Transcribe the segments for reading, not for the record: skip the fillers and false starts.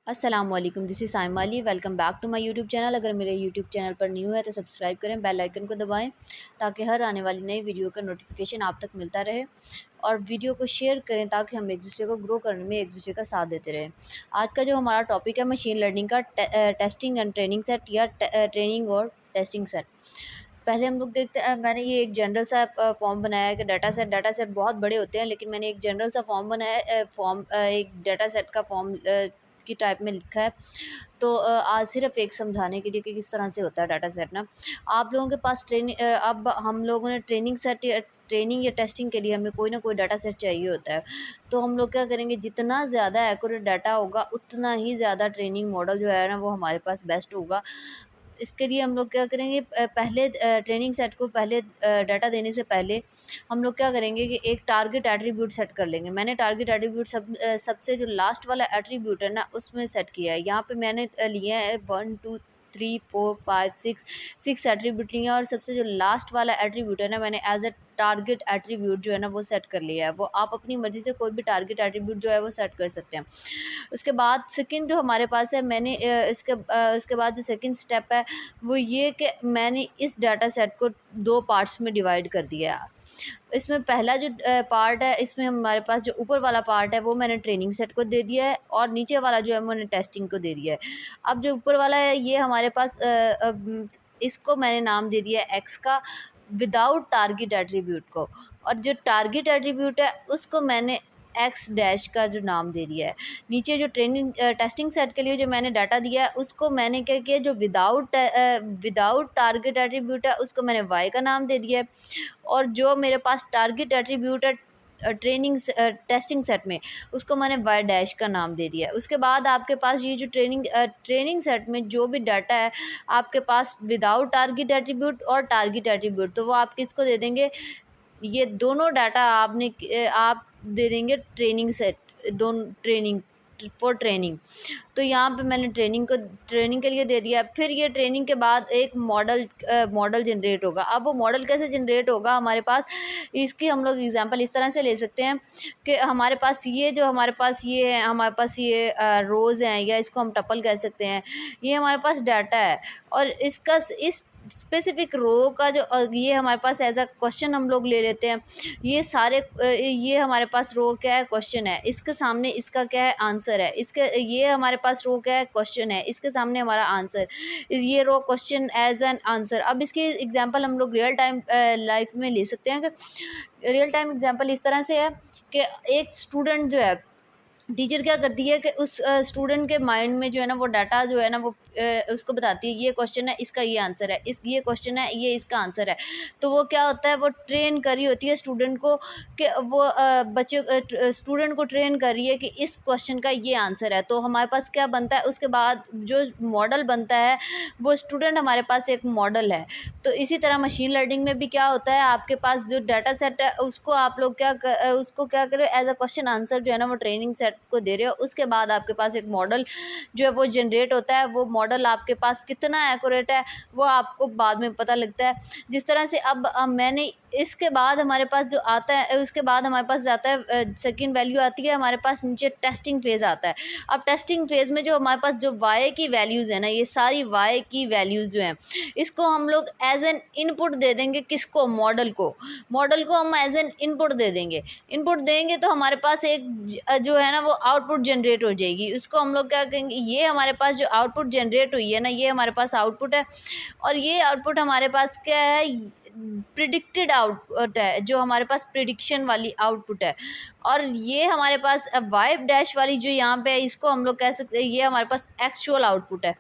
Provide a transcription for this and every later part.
अस्सलामुअलैकुम, this is Saima Ali. Welcome back to my YouTube channel. अगर मेरे यूट्यूब चैनल पर न्यू है तो सब्सक्राइब करें, बेल आइकन को दबाएं ताकि हर आने वाली नई वीडियो का नोटिफिकेशन आप तक मिलता रहे। और वीडियो को शेयर करें ताकि हम एक दूसरे को ग्रो करने में एक दूसरे का साथ देते रहें। आज का जो हमारा टॉपिक है मशीन लर्निंग का टेस्टिंग एंड ट्रेनिंग सेट या ट्रेनिंग और टेस्टिंग सेट। पहले हम लोग देखते हैं, मैंने ये एक जनरल सा फॉर्म बनाया है कि डाटा सेट बहुत बड़े होते हैं, लेकिन मैंने एक जनरल सा फॉर्म बनाया है, एक डाटा सेट का फॉर्म की टाइप में लिखा है। तो आज सिर्फ एक समझाने के लिए कि किस तरह से होता है डाटा सेट ना। आप लोगों के पास अब हम लोगों ने ट्रेनिंग या टेस्टिंग के लिए हमें कोई ना कोई डाटा सेट चाहिए होता है। तो हम लोग क्या करेंगे, जितना ज़्यादा एक्यूरेट डाटा होगा उतना ही ज़्यादा ट्रेनिंग मॉडल जो है ना वो हमारे पास बेस्ट होगा। इसके लिए हम लोग क्या करेंगे, पहले ट्रेनिंग सेट को पहले डाटा देने से पहले हम लोग क्या करेंगे कि एक टारगेट एट्रीब्यूट सेट कर लेंगे। मैंने टारगेट एट्रीब्यूट सबसे जो लास्ट वाला एट्रीब्यूट है ना उसमें सेट किया है। यहाँ पे मैंने लिया है 1 2 3 4 5 6 एट्रीब्यूट लिए हैं, और सबसे जो लास्ट वाला एट्रीब्यूट है ना मैंने एज अ टारगेट एट्रीब्यूट जो है ना वो सेट कर लिया है। वो आप अपनी मर्ज़ी से कोई भी टारगेट एट्रीब्यूट जो है वो सेट कर सकते हैं। उसके बाद सेकंड जो हमारे पास है, मैंने इसके बाद जो सेकंड स्टेप है वो ये कि मैंने इस डाटा सेट को 2 पार्ट्स में डिवाइड कर दिया है। इसमें पहला जो पार्ट है, इसमें हमारे पास जो ऊपर वाला पार्ट है वो मैंने ट्रेनिंग सेट को दे दिया है, और नीचे वाला जो है मैंने टेस्टिंग को दे दिया है। अब जो ऊपर वाला है ये हमारे पास इसको मैंने नाम दे दिया है एक्स का, विदाउट टारगेट एट्रीब्यूट को। और जो टारगेट एट्रीब्यूट है उसको मैंने एक्स डैश का जो नाम दे दिया है। नीचे जो टेस्टिंग सेट के लिए जो मैंने डाटा दिया है उसको मैंने क्या किया, जो विदाउट टारगेट एट्रीब्यूट है उसको मैंने वाई का नाम दे दिया है। और जो मेरे पास टारगेट एट्रीब्यूट है टेस्टिंग सेट में, उसको मैंने वाई डैश का नाम दे दिया है। उसके बाद आपके पास ये जो ट्रेनिंग सेट में जो भी डाटा है आपके पास विदाउट टारगेट एट्रीब्यूट और टारगेट एट्रीब्यूट, तो वो आप किसको दे देंगे, ये दोनों डाटा आप दे देंगे ट्रेनिंग सेट, दोनों ट्रेनिंग फॉर ट्रेनिंग। तो यहाँ पे मैंने ट्रेनिंग के लिए दे दिया। फिर ये ट्रेनिंग के बाद एक मॉडल जनरेट होगा। अब वो मॉडल कैसे जनरेट होगा हमारे पास, इसकी हम लोग एग्जांपल इस तरह से ले सकते हैं कि हमारे पास ये है, हमारे पास ये रोज़ हैं, या इसको हम टपल कह सकते हैं। ये हमारे पास डाटा है, और इस स्पेसिफिक रो का जो ये हमारे पास एज अ क्वेश्चन हम लोग ले लेते हैं। ये हमारे पास रो क्या है, क्वेश्चन है, इसके सामने इसका क्या है, आंसर है। ये हमारे पास रो क्या है, क्वेश्चन है, इसके सामने हमारा आंसर। ये रो क्वेश्चन एज एन आंसर। अब इसकी एग्जांपल हम लोग रियल टाइम लाइफ में ले सकते हैं कि रियल टाइम एग्जांपल इस तरह से है कि एक स्टूडेंट जो है, टीचर क्या करती है कि उस स्टूडेंट के माइंड में जो है ना वो डाटा जो है ना वो उसको बताती है, ये क्वेश्चन है इसका ये आंसर है, ये क्वेश्चन है ये इसका आंसर है। तो वो क्या होता है, वो ट्रेन कर रही होती है स्टूडेंट को कि वो स्टूडेंट को ट्रेन कर रही है कि इस क्वेश्चन का ये आंसर है। तो हमारे पास क्या बनता है, उसके बाद जो मॉडल बनता है वो स्टूडेंट हमारे पास एक मॉडल है। तो इसी तरह मशीन लर्निंग में भी क्या होता है, आपके पास जो डाटा सेट है उसको आप लोग उसको क्या करो, एज अ क्वेश्चन आंसर जो है ना वो ट्रेनिंग सेट को दे रहे हो। उसके बाद आपके पास एक मॉडल जो है वो जनरेट होता है। वो मॉडल आपके पास कितना एक्यूरेट है वो आपको बाद में पता लगता है। जिस तरह से अब मैंने इसके बाद हमारे पास जो आता है, उसके बाद हमारे पास जाता है सेकंड वैल्यू आती है, हमारे पास नीचे टेस्टिंग फेज़ आता है। अब टेस्टिंग फेज़ में जो हमारे पास जो वाई की वैल्यूज़ है ना, ये सारी वाई की वैल्यूज़ जो हैं इसको हम लोग एज एन इनपुट दे देंगे। किसको, मॉडल को हम एज एन इनपुट दे देंगे। इनपुट देंगे तो हमारे पास एक जो है ना वो आउटपुट जनरेट हो जाएगी। उसको हम लोग क्या कहेंगे, ये हमारे पास जो आउटपुट जनरेट हुई है ना, ये हमारे पास आउटपुट है। और ये आउटपुट हमारे पास क्या है, प्रिडिक्टेड आउटपुट है, जो हमारे पास प्रिडिक्शन वाली आउटपुट है। और ये हमारे पास वाई डैश वाली जो यहाँ पे है, इसको हम लोग कह सकते हैं ये हमारे पास एक्चुअल आउटपुट है।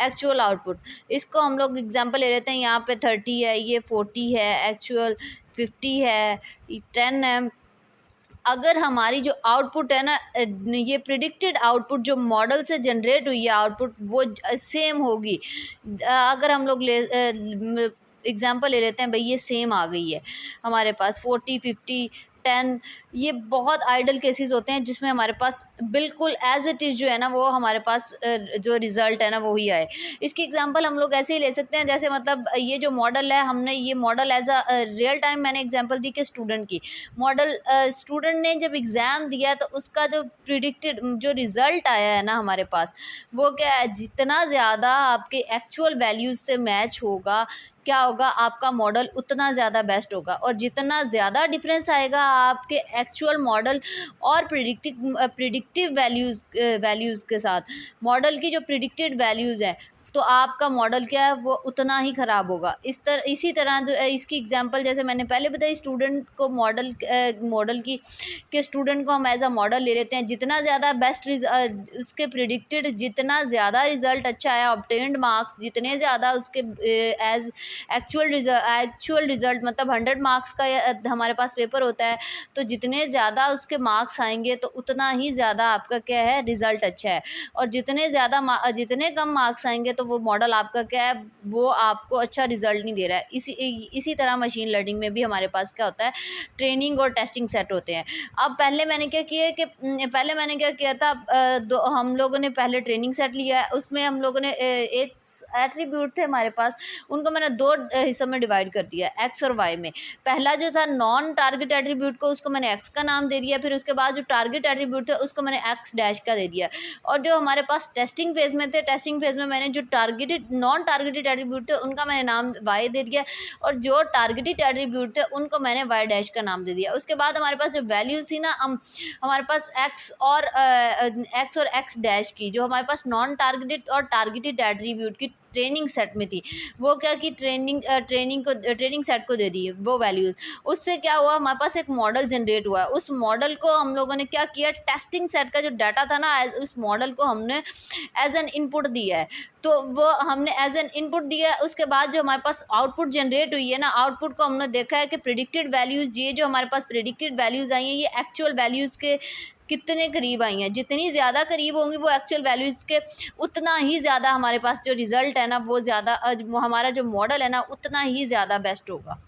एक्चुअल आउटपुट, इसको हम लोग एग्जांपल ले लेते हैं। यहाँ पे 30 है, ये 40 है, एक्चुअल 50 है, 10 है। अगर हमारी जो आउटपुट है ना, ये प्रिडिक्टेड आउटपुट जो मॉडल से जनरेट हुई है आउटपुट वो सेम होगी। अगर हम लोग एग्जांपल ले लेते हैं, भाई ये सेम आ गई है हमारे पास 40 50 10, ये बहुत आइडल केसेस होते हैं जिसमें हमारे पास बिल्कुल एज इट इज़ जो है ना वो हमारे पास जो रिज़ल्ट है ना वो ही आए। इसकी एग्जांपल हम लोग ऐसे ही ले सकते हैं, जैसे मतलब ये जो मॉडल है, हमने ये model as a real time मैंने एग्जांपल दी कि स्टूडेंट की मॉडल, स्टूडेंट ने जब एग्ज़ाम दिया तो उसका जो प्रिडिक्टेड जो रिज़ल्ट आया है ना हमारे पास, वो क्या है, जितना ज़्यादा आपके एक्चुअल वैल्यूज़ से मैच होगा, क्या होगा, आपका मॉडल उतना ज़्यादा बेस्ट होगा। और जितना ज़्यादा डिफरेंस आएगा आपके एक्चुअल मॉडल और प्रिडिक्टिव वैल्यूज़ के साथ, मॉडल की जो प्रिडिक्टेड वैल्यूज़ हैं, तो आपका मॉडल क्या है वो उतना ही ख़राब होगा। इसी तरह जो इसकी एग्जांपल जैसे मैंने पहले बताई, स्टूडेंट को मॉडल की कि स्टूडेंट को हम एज अ मॉडल ले लेते हैं, जितना ज़्यादा उसके प्रिडिक्टेड जितना ज़्यादा रिज़ल्ट अच्छा है, ऑब्टेन्ड मार्क्स जितने ज़्यादा उसके एज एक्चुअल रिज़ल्ट, मतलब 100 मार्क्स का हमारे पास पेपर होता है, तो जितने ज़्यादा उसके मार्क्स आएंगे तो उतना ही ज़्यादा आपका क्या है, रिज़ल्ट अच्छा है। और जितने कम मार्क्स आएंगे तो वो मॉडल आपका क्या है, वो आपको अच्छा रिज़ल्ट नहीं दे रहा है। इसी तरह मशीन लर्निंग में भी हमारे पास क्या होता है, ट्रेनिंग और टेस्टिंग सेट होते हैं। अब पहले मैंने क्या किया था, हम लोगों ने पहले ट्रेनिंग सेट लिया है, उसमें हम लोगों ने एक एट्रीब्यूट थे हमारे पास, उनको मैंने दो हिस्सों में डिवाइड कर दिया, एक्स और वाई में। पहला जो था नॉन टारगेट एट्रीब्यूट को, उसको मैंने एक्स का नाम दे दिया, फिर उसके बाद जो टारगेट एट्रीब्यूट थे उसको मैंने एक्स डैश का दे दिया। और जो हमारे पास टेस्टिंग फेज़ में थे, टेस्टिंग फेज़ में मैंने जो नॉन टारगेटेड एट्रीब्यूट थे उनका मैंने नाम वाई दे दिया, और जो टारगेटेड एट्रीब्यूट थे उनको मैंने वाई डैश का नाम दे दिया। उसके बाद हमारे पास जो वैल्यूज़ थी ना, हमारे पास एक्स और एक्स डैश की, जो हमारे पास नॉन टारगेटेड और टारगेटेड एट्रीब्यूट की ट्रेनिंग सेट में थी, वो क्या कि ट्रेनिंग सेट को दे दी वो वैल्यूज़। उससे क्या हुआ, हमारे पास एक मॉडल जनरेट हुआ। उस मॉडल को हम लोगों ने क्या किया, टेस्टिंग सेट का जो डाटा था ना, उस मॉडल को हमने एज एन इनपुट दिया है। तो वो हमने एज एन इनपुट दिया है, उसके बाद जो हमारे पास आउटपुट जनरेट हुई है ना, आउटपुट को हमने देखा है कि प्रिडिक्टेड वैल्यूज़, ये जो हमारे पास प्रिडिक्टेड वैल्यूज़ आई हैं, ये एक्चुअल वैल्यूज़ के कितने करीब आई हैं। जितनी ज़्यादा करीब होंगी वो एक्चुअल वैल्यूज़ के, उतना ही ज़्यादा हमारे पास जो रिज़ल्ट है ना वो ज़्यादा, हमारा जो मॉडल है ना उतना ही ज़्यादा बेस्ट होगा।